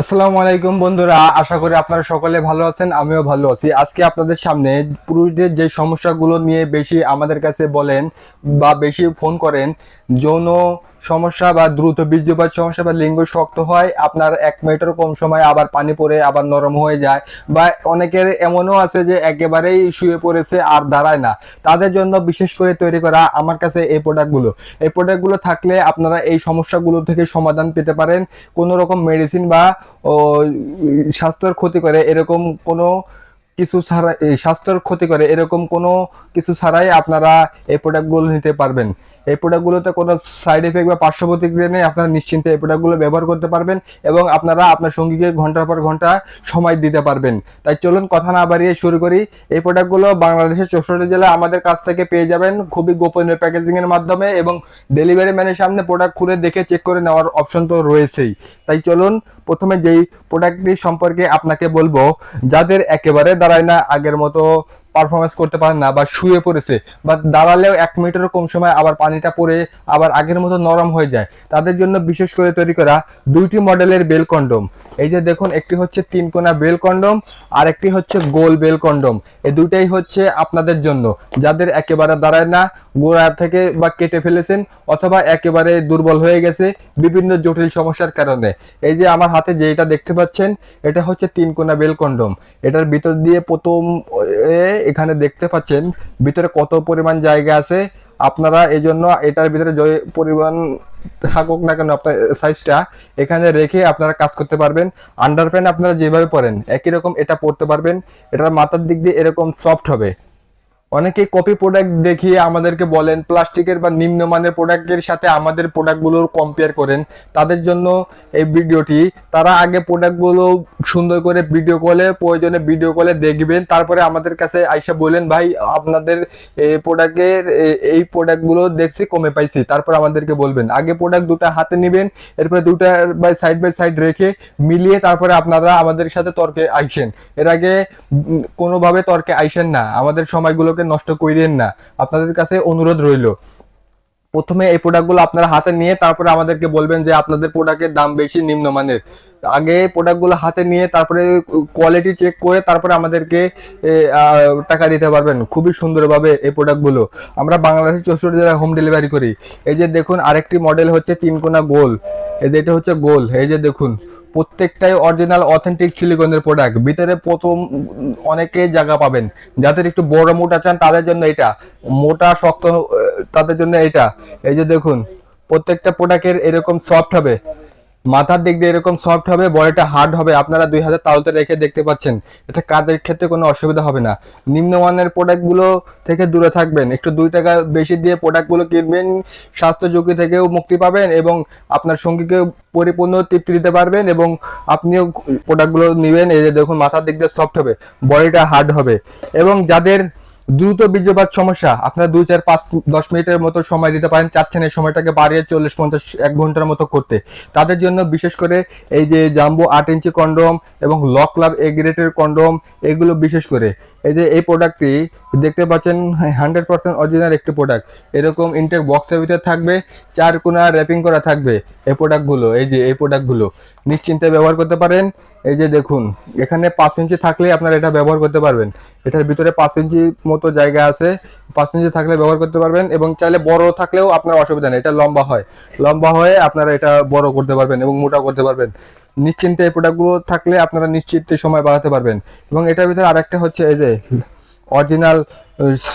আসসালামু আলাইকুম বন্ধুরা, আশা করি আপনারা সকলে ভালো আছেন। আমিও ভালো আছি। আজকে আপনাদের সামনে পুরুষদের যে সমস্যাগুলো নিয়ে বেশি আমাদের কাছে বলেন বা বেশি ফোন করেন, যৌন সমস্যা বা দ্রুত বীর্যপাত সমস্যা বা লিঙ্গ শক্ত হয়, আপনার 1 মিনিটের কম সময় আবার পানি পড়ে আবার নরম হয়ে যায়, বা অনেকের এমনও আছে যে একেবারেই শুয়ে পড়েছে আর দাঁড়ায় না। তাদের জন্য বিশেষ করে তৈরি করা আমার কাছে এই প্রোডাক্টগুলো থাকলে আপনারা এই সমস্যাগুলো থেকে সমাধান পেতে পারেন। কোনো রকম মেডিসিন বা ও স্বাস্থ্যের ক্ষতি করে এরকম কোনো কিছু ছাড়াই, স্বাস্থ্যের ক্ষতি করে এরকম কোনো কিছু ছাড়াই আপনারা এই প্রোডাক্টগুলো নিতে পারবেন। এই প্রোডাক্টগুলোতে কোনো সাইড এফেক্ট বা পার্শ্ব প্রতিক্রিয়া নেই। আপনারা নিশ্চিন্তে এই প্রোডাক্টগুলো ব্যবহার করতে পারবেন এবং আপনারা আপনার সঙ্গীকে ঘন্টার পর ঘন্টা সময় দিতে পারবেন। তাই চলুন কথা না বাড়িয়ে শুরু করি। এই প্রোডাক্টগুলো বাংলাদেশের 64 জেলায় আমাদের কাছ থেকে পেয়ে যাবেন খুবই গোপনীয় প্যাকেজিং এর মাধ্যমে, এবং ডেলিভারি ম্যানের সামনে প্রোডাক্ট খুলে দেখে চেক করে নেওয়ার অপশন তো রয়েছেই। তাই চলুন প্রথমে যেই প্রোডাক্টটি সম্পর্কে আপনাকে বলবো, যাদের একেবারে দাঁড়ায় না, আগের মতো পারফরমেন্স করতে পারেন না, বা শুয়ে পড়েছে, বা দাঁড়ালেও 1 মিনিটেরও কম সময় আবার পানিটা পড়ে আবার আগের মতো নরম হয়ে যায়, তাদের জন্য বিশেষ করে তৈরি করা দুইটি মডেলের বেল কন্ডম। এই যে দেখুন, একটি হচ্ছে 3 কোনা বেল কন্ডম আর একটি হচ্ছে গোল বেল কন্ডম। এই দুটাই হচ্ছে আপনাদের জন্য, যাদের একেবারে দাঁড়ায় না, গোড়া থেকে বা কেটে ফেলেছেন, অথবা একেবারে দুর্বল হয়ে গেছে বিভিন্ন জটিল সমস্যার কারণে। এই যে আমার হাতে যেটা দেখতে পাচ্ছেন, এটা হচ্ছে 3 কোনা বেল কন্ডম। এটার ভিতর দিয়ে প্রথম এখানে দেখতে পাচ্ছেন ভিতরে কত পরিমাণ জায়গা আছে। আপনারা এই জন্য এটার ভিতরে যে পরিমাণ থাকুক না কেন, আপনার সাইজটা এখানে রেখে আপনারা কাজ করতে পারবেন। আন্ডারপ্যান্ট আপনারা যেভাবে পরেন একই রকম এটা পরতে পারবেন। এটার মাথার দিক দিয়ে এরকম সফট হবে। অনেকেই কপি প্রোডাক্ট দেখিয়ে আমাদেরকে বলেন প্লাস্টিকের বা নিম্নমানের প্রোডাক্টের সাথে আমাদের প্রোডাক্টগুলোর কম্পেয়ার করেন। তাদের জন্য এই ভিডিওটি। তারা আগে প্রোডাক্টগুলো সুন্দর করে ভিডিও কলে, প্রয়োজনে ভিডিও কলে দেখবেন, তারপরে আমাদের কাছে আইসা বলেন ভাই আপনাদের এই প্রোডাক্টের এই প্রোডাক্টগুলো দেখছি কমে পাইছি, তারপর আমাদেরকে বলবেন। আগে প্রোডাক্ট দুটো হাতে নেবেন, এরপরে দুটা বাই সাইড রেখে মিলিয়ে তারপরে আপনারা আমাদের সাথে তর্কে আইসেন। এর আগে কোনোভাবে তর্কে আইসেন না, আমাদের সময়গুলোকে নষ্ট করিয়েন না, আপনাদের কাছে অনুরোধ রইল। প্রথমে এই প্রোডাক্টগুলো আপনারা হাতে নিয়ে তারপরে আমাদেরকে বলবেন যে আপনাদের প্রোডাক্টের দাম বেশি, নিম্নমানের। আগে প্রোডাক্টগুলো হাতে নিয়ে তারপরে কোয়ালিটি চেক করে তারপরে আমাদেরকে টাকা দিতে পারবেন খুবই সুন্দরভাবে। এই প্রোডাক্টগুলো আমরা বাংলাদেশের 64 জেলায় হোম ডেলিভারি করি। এই যে দেখুন, আরেকটি মডেল হচ্ছে 3 কোনা গোল। এই যে এটা হচ্ছে গোল। এই যে দেখুন, প্রত্যেকটাই অরিজিনাল অথেন্টিক সিলিকনের প্রোডাক্ট। ভিতরে প্রথম অনেকে জায়গা পাবেন, যাদের একটু বড় মোটা চান তাদের জন্য এটা, মোটা শক্ত তাদের জন্য এটা। এই যে দেখুন, প্রত্যেকটা প্রোডাক্টের এরকম সফট হবে, মাথার দিক দিয়ে এরকম সফট হবে, বডিটা হার্ড হবে। আপনারা 2 হাজার তালুতে রেখে দেখতে পাচ্ছেন, এটা কাজের ক্ষেত্রে কোনো অসুবিধা হবে না। নিম্নমানের প্রোডাক্টগুলো থেকে দূরে থাকবেন, একটু 2 টাকা বেশি দিয়ে প্রোডাক্টগুলো কিনবেন। স্বাস্থ্য ঝুঁকি থেকেও মুক্তি পাবেন এবং আপনার সঙ্গীকে পরিপূর্ণ তৃপ্তি দিতে পারবেন, এবং আপনিও প্রোডাক্টগুলো নেবেন। এই যে দেখুন, মাথার দিক দিয়ে সফট হবে, বডিটা হার্ড হবে। এবং যাদের দ্রুত বীর্যপাত সমস্যা, আপনারা 2 4 5 10 মিনিটের মতো সময় দিতে পারেন, চাচ্ছেন এই সময়টাকে বাড়িয়ে 40 50 1 ঘন্টার মতো করতে, তাদের জন্য বিশেষ করে এই যে জাম্বো 8 ইঞ্চি কন্ডম এবং লক ক্লাব এ গ্রেডের কন্ডম, এগুলো বিশেষ করে। এই যে এই প্রোডাক্টটি দেখতে পাচ্ছেন 100% অরিজিনাল একটি প্রোডাক্ট। এরকম ইনটেক বক্সের ভিতরে থাকবে, 4 কোনা র্যাপিং করা থাকবে। এই প্রোডাক্টগুলো, এই যে এই প্রোডাক্টগুলো নিশ্চিন্তে ব্যবহার করতে পারেন। এই যে দেখুন, এখানে 5 ইঞ্চি থাকলে আপনারা এটা ব্যবহার করতে পারবেন। এটার ভিতরে 5 ইঞ্চি মতো জায়গা আছে, 5 ইঞ্চি থাকলে ব্যবহার করতে পারবেন, এবং চাইলে বড় থাকলেও আপনার অসুবিধা নেই। এটা লম্বা হয়ে আপনারা এটা বড় করতে পারবেন এবং মোটা করতে পারবেন। নিশ্চিন্তে এই প্রোডাক্টগুলো থাকলে আপনারা নিশ্চিন্তে সময় বাড়াতে পারবেন। এবং এটার ভিতরে আরেকটা হচ্ছে এই যে অরিজিনাল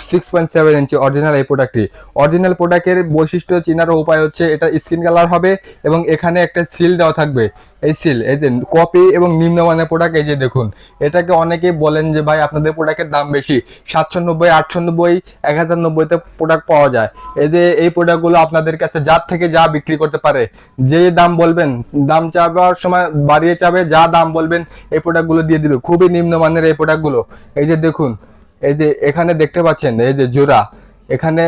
6.7 ইঞ্চি অরিজিনাল এই প্রোডাক্টটি। অরিজিনাল প্রোডাক্টের বৈশিষ্ট্য চেনার উপায় হচ্ছে এটা স্কিন কালার হবে এবং এখানে একটা সিল দেওয়া থাকবে। এই সিল, এই যে কপি এবং নিম্নমানের প্রোডাক্ট। এই যে দেখুন, এটাকে অনেকেই বলেন যে ভাই আপনাদের প্রোডাক্টের দাম বেশি, 790 890 1090-তে প্রোডাক্ট পাওয়া যায়। এই যে এই প্রোডাক্টগুলো আপনাদের কাছে যার থেকে যা বিক্রি করতে পারে, যে দাম বলবেন, দাম চাওয়ার সময় বাড়িয়ে চাবে, যা দাম বলবেন এই প্রোডাক্টগুলো দিয়ে দিবে। খুবই নিম্নমানের এই প্রোডাক্টগুলো। এই যে দেখুন, এই যে এখানে দেখতে পাচ্ছেন এই যে জোড়া, এখানে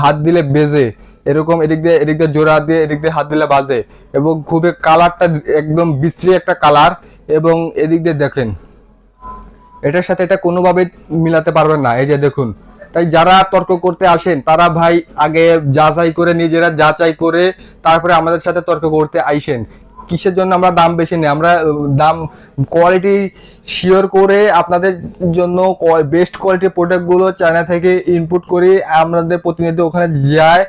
হাত দিলে বেজে, এরকম এদিক দিয়ে জোড়া দিয়ে এদিক দিয়ে হাত দিলে বাজে, এবং খুবই কালারটা একদম বিশ্রী একটা কালার। এবং এদিক দিয়ে দেখেন, এটার সাথে এটা কোনোভাবে মিলাতে পারবেন না। এই যে দেখুন, তাই যারা তর্ক করতে আসেন তারা ভাই আগে যাচাই করে, নিজেরা যাচাই করে তারপরে আমাদের সাথে তর্ক করতে আইসেন। কিসের জন্য আমরা দাম বেশি নিই? আমরা দাম কোয়ালিটি শিওর করে আপনাদের জন্য বেস্ট কোয়ালিটির প্রোডাক্টগুলো চায়না থেকে ইনপুট করি, আমাদের প্রতিনিধি ওখানে যায়,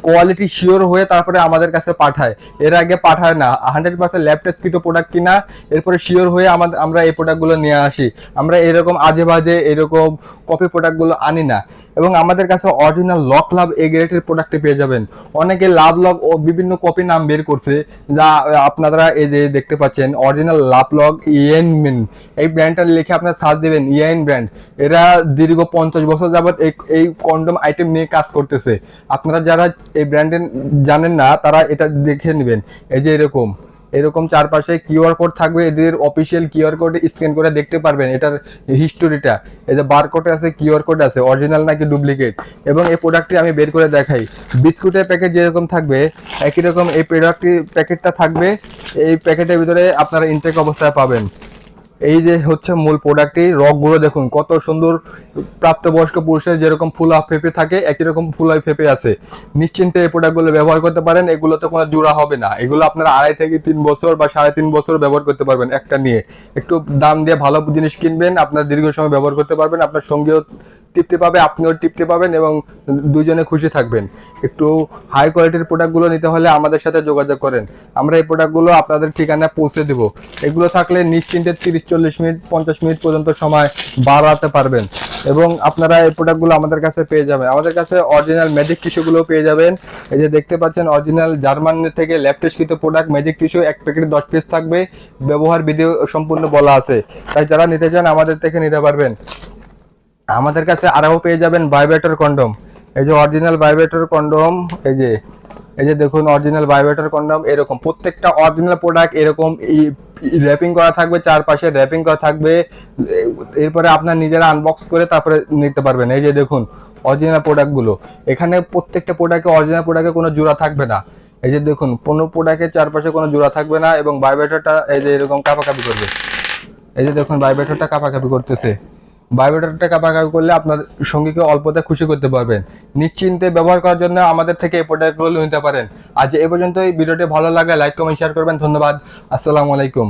কোয়ালিটি শিওর হয়ে তারপরে আমাদের কাছে পাঠায়। এর আগে পাঠায় না, 100% ল্যাব টেস্ট কিটো প্রোডাক্ট কিনা, এরপরে শিওর হয়ে আমরা এই প্রোডাক্টগুলো নিয়ে আসি। আমরা এরকম আজে বাজে এরকম কপি প্রোডাক্টগুলো আনি না। এবং আমাদের কাছে অরিজিনাল লক লাভ এ গ্রেডের প্রোডাক্টে পেয়ে যাবেন। অনেকে লাভ লক ও বিভিন্ন কপি নাম বের করছে, যা আপনারা এই যে দেখতে পাচ্ছেন অরিজিনাল লাভ লক ইয়েন মিন, এই ব্র্যান্ডটা লিখে আপনারা সার্চ দেবেন ইয়েন ব্র্যান্ড। এরা দীর্ঘ 50 বছর যাবত এই কন্ডম আইটেম নিয়ে কাজ করতেছে। আপনারা যারা এই ব্র্যান্ডের জানেন না তারা এটা দেখে নেবেন। এই যে এরকম চারপাশে কিউআর কোড থাকবে, এদের অফিসিয়াল কিউআর কোড স্ক্যান করে দেখতে পারবেন এটার হিস্টোরিটা। এই যে বারকোড আছে, কিউআর কোড আছে, অরিজিনাল নাকি ডুপ্লিকেট। এবং এই প্রোডাক্টটি আমি বের করে দেখাই। বিস্কুটের প্যাকেট যেরকম থাকবে একই রকম এই প্রোডাক্টটির প্যাকেটটা থাকবে। এই প্যাকেটের ভিতরে আপনারা ইনটেক অবস্থায় পাবেন। এই যে হচ্ছে মূল প্রোডাক্টটি, রকগুলো দেখুন কত সুন্দর। প্রাপ্তবয়স্ক পুরুষের যেরকম ফুলা ফেপে থাকে একই রকম ফুলাই ফেপে আছে। নিশ্চিন্তে এই প্রোডাক্টগুলো ব্যবহার করতে পারেন। এগুলোতে কোনো জোড়া হবে না। এগুলো আপনারা 2.5 থেকে 3 বছর বা 3.5 বছর ব্যবহার করতে পারবেন একটা নিয়ে। একটু দাম দিয়ে ভালো জিনিস কিনবেন, আপনার দীর্ঘ সময় ব্যবহার করতে পারবেন। আপনার সঙ্গীও তৃপ্তি পাবে, আপনিও তৃপ্তি পাবেন এবং দুজনে খুশি থাকবেন। একটু হাই কোয়ালিটির প্রোডাক্টগুলো নিতে হলে আমাদের সাথে যোগাযোগ করেন। আমরা এই প্রোডাক্টগুলো আপনাদের ঠিকানায় পৌঁছে দেব। এগুলো থাকলে নিশ্চিন্তে 30-40 মিনিট 50 মিনিট পর্যন্ত সময় বাড়াতে পারবেন। এবং আপনারা এই প্রোডাক্টগুলো আমাদের কাছে পেয়ে যাবেন। আমাদের কাছে অরিজিনাল ম্যাজিক টিস্যুগুলো পেয়ে যাবেন। এই যে দেখতে পাচ্ছেন অরিজিনাল জার্মান থেকে ল্যাব টেস্টকৃত প্রোডাক্ট ম্যাজিক টিস্যু, এক প্যাকেটে 10 পিস থাকবে। ব্যবহার বিধি সম্পূর্ণ বলা আছে, তাই যারা নিতে চান আমাদের থেকে নিতে পারবেন। আমাদের কাছে আরও পেয়ে যাবেন ভাইব্রেটর কন্ডম। এই যে অরিজিনাল ভাইব্রেটর কন্ডম, এই যে দেখুন অরিজিনাল ভাইব্রেটর কন্ডম। এরকম প্রত্যেকটা অরিজিনাল প্রোডাক্ট এরকম র্যাপিং করা থাকবে, চারপাশে র্যাপিং করা থাকবে। এরপরে আপনার নিজেরা আনবক্স করে তারপরে নিতে পারবেন। এই যে দেখুন অরিজিনাল প্রোডাক্টগুলো, এখানে প্রত্যেকটা প্রোডাক্টে অরিজিনাল প্রোডাক্টে কোনো জোড়া থাকবে না। এই যে দেখুন কোনো প্রোডাক্টের চারপাশে কোনো জোড়া থাকবে না। এবং ভাইব্রেটরটা এই যে এরকম কাঁপাকাঁপি করবে। এই যে দেখুন ভাইব্রেটরটা কাঁপাকাঁপি করতেছে। ভাইব্রেটরটা কাঁপাকাঁপি করলে আপনার সঙ্গীকে অল্পতে খুশি করতে পারবেন। নিশ্চিন্তে ব্যবহার করার জন্য আমাদের থেকে এই প্রোডাক্টগুলো নিতে পারেন। আজ এ পর্যন্তই। ভিডিওটি ভালো লাগলে লাইক কমেন্ট শেয়ার করবেন। ধন্যবাদ। আসসালামু আলাইকুম।